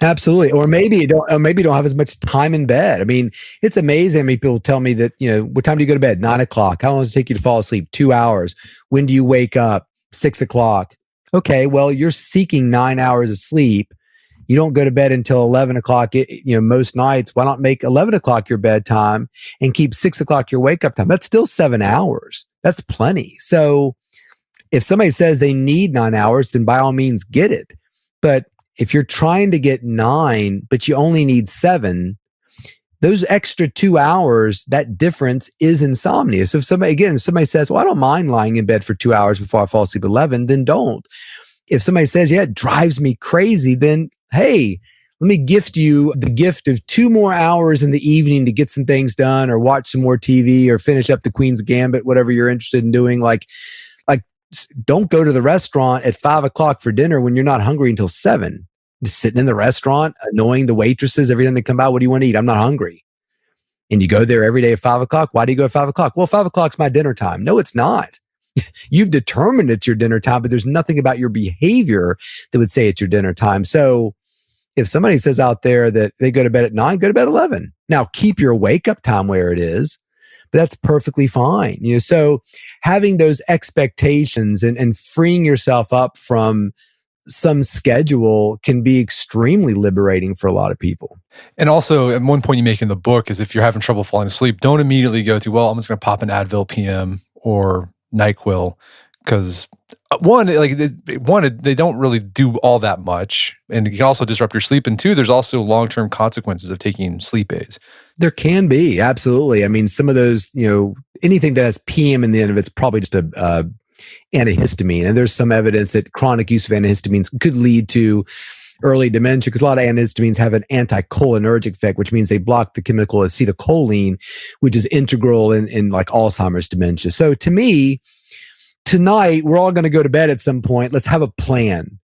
[SPEAKER 2] Absolutely. Or maybe you don't have as much time in bed. I mean, it's amazing. I mean, people tell me that, what time do you go to bed? 9 o'clock. How long does it take you to fall asleep? 2 hours. When do you wake up? 6 o'clock. Okay. Well, you're seeking 9 hours of sleep. You don't go to bed until 11 o'clock, most nights. Why not make 11 o'clock your bedtime and keep 6 o'clock your wake up time? That's still 7 hours. That's plenty. So if somebody says they need 9 hours, then by all means get it. But if you're trying to get 9, but you only need 7, those extra 2 hours, that difference is insomnia. So if somebody says, well, I don't mind lying in bed for 2 hours before I fall asleep at 11, then don't. If somebody says, yeah, it drives me crazy, then hey, let me gift you the gift of 2 more hours in the evening to get some things done or watch some more TV or finish up the Queen's Gambit, whatever you're interested in doing. Like don't go to the restaurant at 5 o'clock for dinner when you're not hungry until 7. Just sitting in the restaurant, annoying the waitresses every time they come by. What do you want to eat? I'm not hungry. And you go there every day at 5 o'clock. Why do you go at 5 o'clock? Well, 5 o'clock's my dinner time. No, it's not. You've determined it's your dinner time, but there's nothing about your behavior that would say it's your dinner time. So if somebody says out there that they go to bed at 9, go to bed at 11. Now keep your wake up time where it is, but that's perfectly fine. So having those expectations and freeing yourself up from some schedule can be extremely liberating for a lot of people.
[SPEAKER 1] And also, at one point you make in the book is if you're having trouble falling asleep, don't immediately go to, well, I'm just going to pop an Advil PM or NyQuil, because they don't really do all that much, and it can also disrupt your sleep. And 2, there's also long-term consequences of taking sleep aids.
[SPEAKER 2] There can be, absolutely. I mean, some of those, anything that has PM in the end of it's probably just a antihistamine. And there's some evidence that chronic use of antihistamines could lead to early dementia, because a lot of antihistamines have an anticholinergic effect, which means they block the chemical acetylcholine, which is integral in like Alzheimer's dementia. So to me, tonight we're all going to go to bed at some point. Let's have a plan.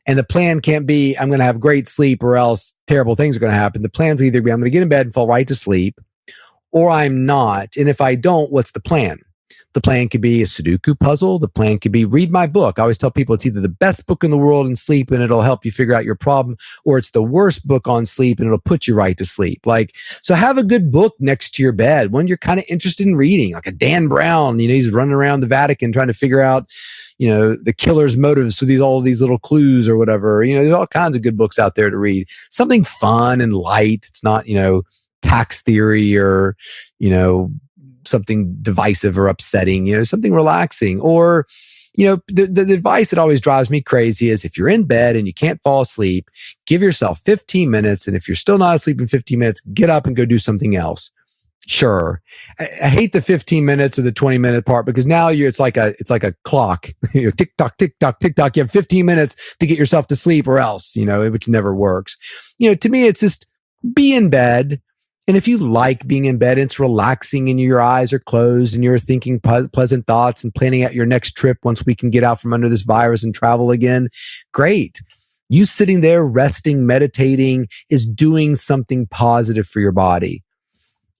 [SPEAKER 2] And the plan can't be, I'm going to have great sleep or else terrible things are going to happen. The plan's either be, I'm going to get in bed and fall right to sleep, or I'm not. And if I don't, what's the plan? The plan could be a Sudoku puzzle. The plan could be read my book. I always tell people it's either the best book in the world in sleep and it'll help you figure out your problem, or it's the worst book on sleep and it'll put you right to sleep. So have a good book next to your bed, one you're kind of interested in reading, like a Dan Brown. He's running around the Vatican trying to figure out, the killer's motives with all these little clues or whatever. There's all kinds of good books out there to read. Something fun and light. It's not, tax theory or, something divisive or upsetting, something relaxing. Or, the advice that always drives me crazy is if you're in bed and you can't fall asleep, give yourself 15 minutes. And if you're still not asleep in 15 minutes, get up and go do something else. Sure. I hate the 15 minutes or the 20-minute part because now it's like a clock, tick tock, tick tock, tick tock. You have 15 minutes to get yourself to sleep or else, which never works. To me, it's just be in bed. And if you like being in bed, it's relaxing and your eyes are closed and you're thinking pleasant thoughts and planning out your next trip once we can get out from under this virus and travel again. Great. You sitting there resting, meditating is doing something positive for your body.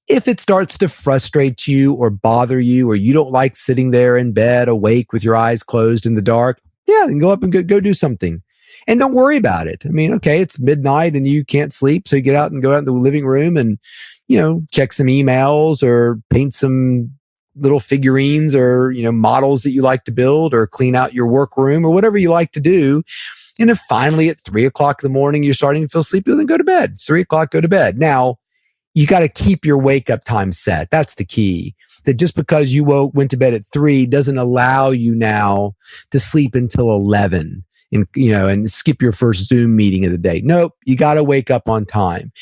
[SPEAKER 2] If it starts to frustrate you or bother you, or you don't like sitting there in bed awake with your eyes closed in the dark, then go up and go do something. And don't worry about it. Okay, it's midnight and you can't sleep. So you get out and go out in the living room and, check some emails or paint some little figurines or, models that you like to build or clean out your workroom or whatever you like to do. And if finally at 3:00 in the morning, you're starting to feel sleepy, then go to bed. It's 3:00, go to bed. Now, you got to keep your wake up time set. That's the key. That just because you went to bed at 3 doesn't allow you now to sleep until 11. And skip your first Zoom meeting of the day. Nope, you got to wake up on time.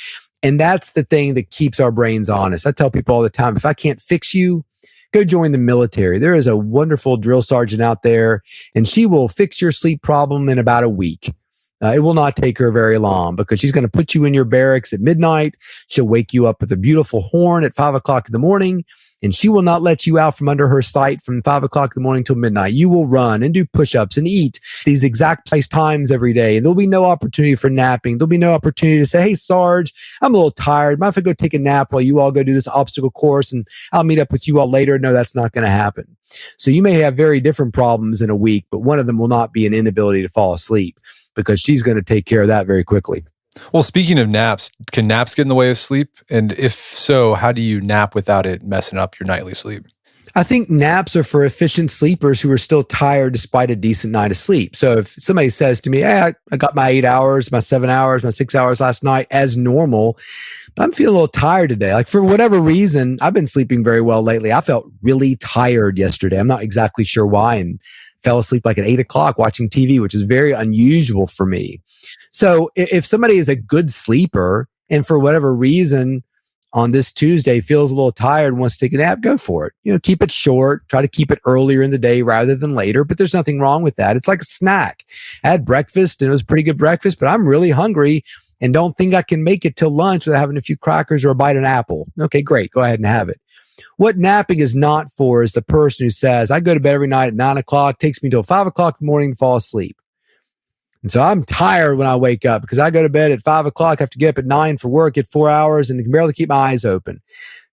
[SPEAKER 2] And that's the thing that keeps our brains honest. I tell people all the time, if I can't fix you, go join the military. There is a wonderful drill sergeant out there, and she will fix your sleep problem in about a week. It will not take her very long because she's going to put you in your barracks at midnight. She'll wake you up with a beautiful horn at 5:00 in the morning, and she will not let you out from under her sight from 5:00 in the morning till midnight. You will run and do push-ups and eat these exact precise times every day. And there'll be no opportunity for napping. There'll be no opportunity to say, hey, Sarge, I'm a little tired. Mind if I go take a nap while you all go do this obstacle course and I'll meet up with you all later? No, that's not going to happen. So you may have very different problems in a week, but one of them will not be an inability to fall asleep because she's going to take care of that very quickly.
[SPEAKER 1] Well, speaking of naps, can naps get in the way of sleep? And if so, how do you nap without it messing up your nightly sleep?
[SPEAKER 2] I think naps are for efficient sleepers who are still tired despite a decent night of sleep. So if somebody says to me, hey, I got my 8 hours, my 7 hours, my 6 hours last night as normal, but I'm feeling a little tired today. Like for whatever reason, I've been sleeping very well lately. I felt really tired yesterday. I'm not exactly sure why, and fell asleep like at 8:00 watching TV, which is very unusual for me. So if somebody is a good sleeper and for whatever reason on this Tuesday feels a little tired, wants to take a nap, go for it. Keep it short. Try to keep it earlier in the day rather than later, but there's nothing wrong with that. It's like a snack. I had breakfast and it was pretty good breakfast, but I'm really hungry and don't think I can make it till lunch without having a few crackers or a bite of an apple. Okay, great. Go ahead and have it. What napping is not for is the person who says, I go to bed every night at 9:00, takes me till 5:00 in the morning to fall asleep. And so I'm tired when I wake up because I go to bed at 5:00, have to get up at 9 for work, get 4 hours, and can barely keep my eyes open.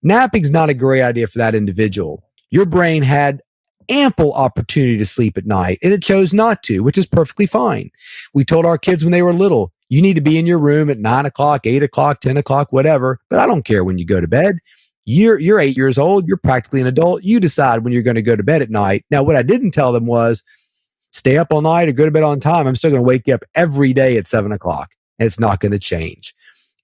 [SPEAKER 2] Napping's not a great idea for that individual. Your brain had ample opportunity to sleep at night, and it chose not to, which is perfectly fine. We told our kids when they were little, you need to be in your room at 9:00, 8:00, 10:00, whatever, but I don't care when you go to bed. You're 8 years old. You're practically an adult. You decide when you're going to go to bed at night. Now, what I didn't tell them was stay up all night or go to bed on time. I'm still going to wake you up every day at 7:00. It's not going to change.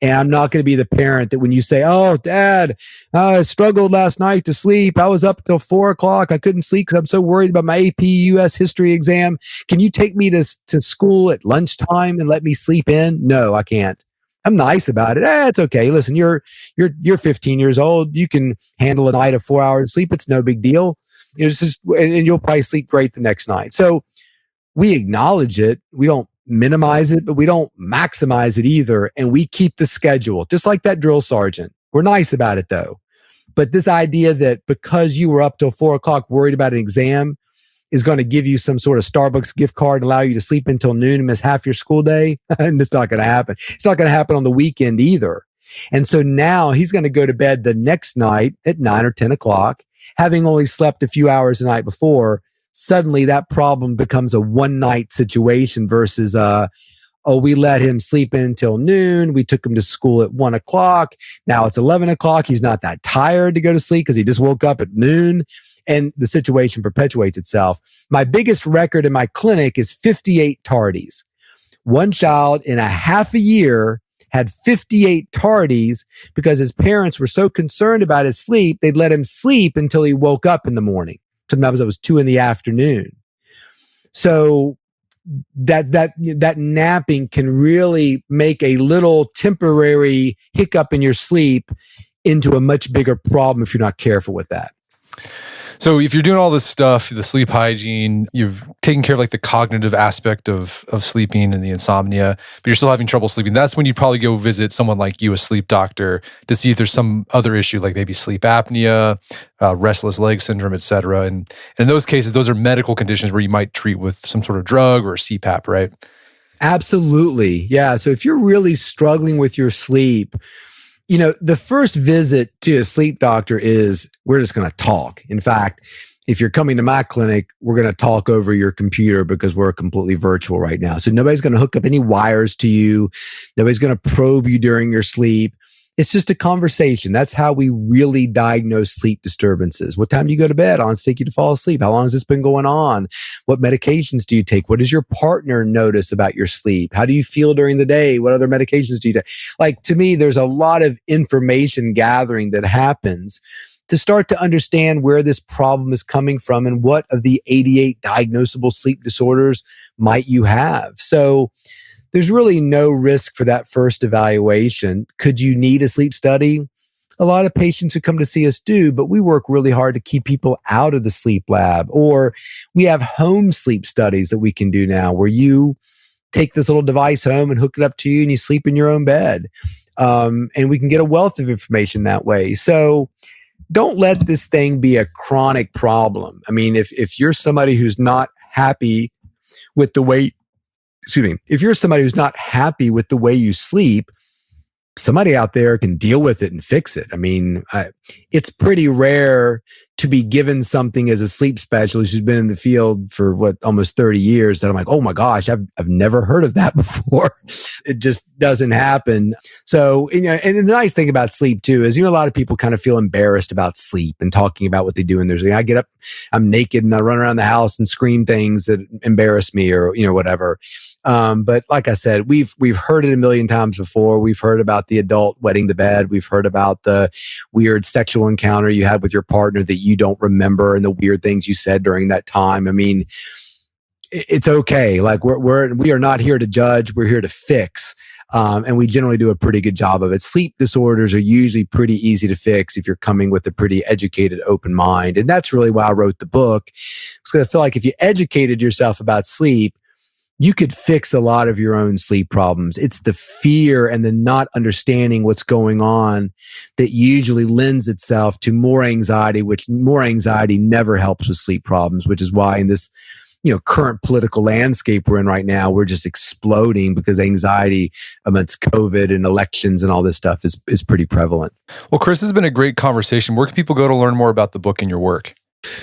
[SPEAKER 2] And I'm not going to be the parent that when you say, oh, Dad, I struggled last night to sleep. I was up till 4:00. I couldn't sleep because I'm so worried about my AP US history exam. Can you take me to school at lunchtime and let me sleep in? No, I can't. I'm nice about it. It's okay. Listen, you're 15 years old. You can handle a night of 4 hours of sleep. It's no big deal. And you'll probably sleep great the next night. So we acknowledge it. We don't minimize it, but we don't maximize it either. And we keep the schedule, just like that drill sergeant. We're nice about it though. But this idea that because you were up till 4:00 worried about an exam, is going to give you some sort of Starbucks gift card and allow you to sleep until noon and miss half your school day. And it's not going to happen. It's not going to happen on the weekend either. And so now he's going to go to bed the next night at 9 or 10 o'clock, having only slept a few hours the night before. Suddenly that problem becomes a one night situation versus we let him sleep until noon. We took him to school at 1 o'clock. Now it's 11 o'clock. He's not that tired to go to sleep because he just woke up at noon. And the situation perpetuates itself. My biggest record in my clinic is 58 tardies. One child in a half a year had 58 tardies because his parents were so concerned about his sleep, they'd let him sleep until he woke up in the morning. Sometimes it was 2 PM. So that napping can really make a little temporary hiccup in your sleep into a much bigger problem if you're not careful with that.
[SPEAKER 1] So if you're doing all this stuff, the sleep hygiene, you've taken care of like the cognitive aspect of sleeping and the insomnia, but you're still having trouble sleeping, that's when you'd probably go visit someone like you, a sleep doctor, to see if there's some other issue like maybe sleep apnea, restless leg syndrome, et cetera. And in those cases, those are medical conditions where you might treat with some sort of drug or CPAP, right?
[SPEAKER 2] Absolutely. Yeah. So if you're really struggling with your sleep, the first visit to a sleep doctor is we're just going to talk. In fact, if you're coming to my clinic, we're going to talk over your computer because we're completely virtual right now. So nobody's going to hook up any wires to you. Nobody's going to probe you during your sleep. It's just a conversation. That's how we really diagnose sleep disturbances. What time do you go to bed? How long does it take you to fall asleep? How long has this been going on? What medications do you take? What does your partner notice about your sleep? How do you feel during the day? What other medications do you take? Like, to me, there's a lot of information gathering that happens to start to understand where this problem is coming from and what of the 88 diagnosable sleep disorders might you have. So there's really no risk for that first evaluation. Could you need a sleep study? A lot of patients who come to see us do, but we work really hard to keep people out of the sleep lab. Or we have home sleep studies that we can do now where you take this little device home and hook it up to you and you sleep in your own bed. And we can get a wealth of information that way. So don't let this thing be a chronic problem. I mean, if you're somebody who's not happy with the way if you're somebody who's not happy with the way you sleep, somebody out there can deal with it and fix it. I mean, it's pretty rare to be given something as a sleep specialist who's been in the field for almost 30 years that I'm like, oh my gosh, I've never heard of that before. It just doesn't happen. So, and the nice thing about sleep too is, a lot of people kind of feel embarrassed about sleep and talking about what they do. And I get up, I'm naked and I run around the house and scream things that embarrass me or, whatever. But like I said, we've heard it a million times before. We've heard about the adult wetting the bed. We've heard about the weird sexual encounter you had with your partner that you don't remember and the weird things you said during that time. I mean, it's okay. Like we are not here to judge. We're here to fix. And we generally do a pretty good job of it. Sleep disorders are usually pretty easy to fix if you're coming with a pretty educated, open mind. And that's really why I wrote the book. Because I feel like if you educated yourself about sleep, you could fix a lot of your own sleep problems. It's the fear and the not understanding what's going on that usually lends itself to more anxiety, which more anxiety never helps with sleep problems, which is why in this current political landscape we're in right now, we're just exploding because anxiety amongst COVID and elections and all this stuff is pretty prevalent.
[SPEAKER 1] Well, Chris, this has been a great conversation. Where can people go to learn more about the book and your work?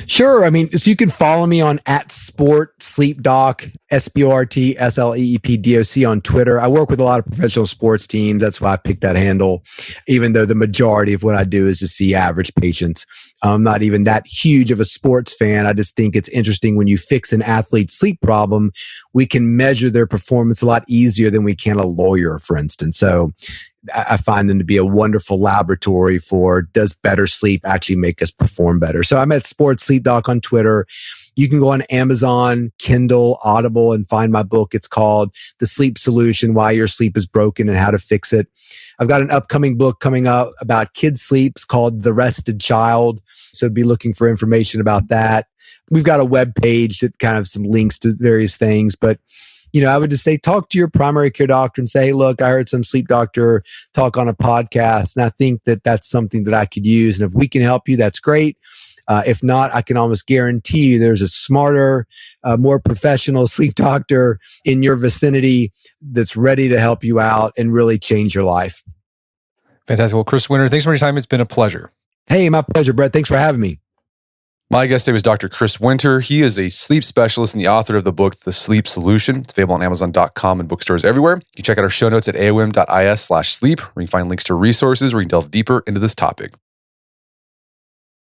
[SPEAKER 2] Sure. I mean, so you can follow me on @sportsleepdoc, SportSleepdoc on Twitter. I work with a lot of professional sports teams. That's why I picked that handle, even though the majority of what I do is to see average patients. I'm not even that huge of a sports fan. I just think it's interesting when you fix an athlete's sleep problem, we can measure their performance a lot easier than we can a lawyer, for instance. So I find them to be a wonderful laboratory for, does better sleep actually make us perform better? So I'm at SportSleepdoc on Twitter. You can go on Amazon, Kindle, Audible, and find my book. It's called The Sleep Solution, Why Your Sleep is Broken and How to Fix It. I've got an upcoming book coming out about kids' sleeps called The Rested Child. So be looking for information about that. We've got a web page that kind of some links to various things, but I would just say, talk to your primary care doctor and say, hey, look, I heard some sleep doctor talk on a podcast, and I think that that's something that I could use. And if we can help you, that's great. If not, I can almost guarantee you there's a smarter, more professional sleep doctor in your vicinity that's ready to help you out and really change your life.
[SPEAKER 1] Fantastic. Well, Chris Winter, thanks for your time. It's been a pleasure.
[SPEAKER 2] Hey, my pleasure, Brett. Thanks for having me.
[SPEAKER 1] My guest today was Dr. Chris Winter. He is a sleep specialist and the author of the book, The Sleep Solution. It's available on Amazon.com and bookstores everywhere. You can check out our show notes at aom.is/sleep, where you can find links to resources where you can delve deeper into this topic.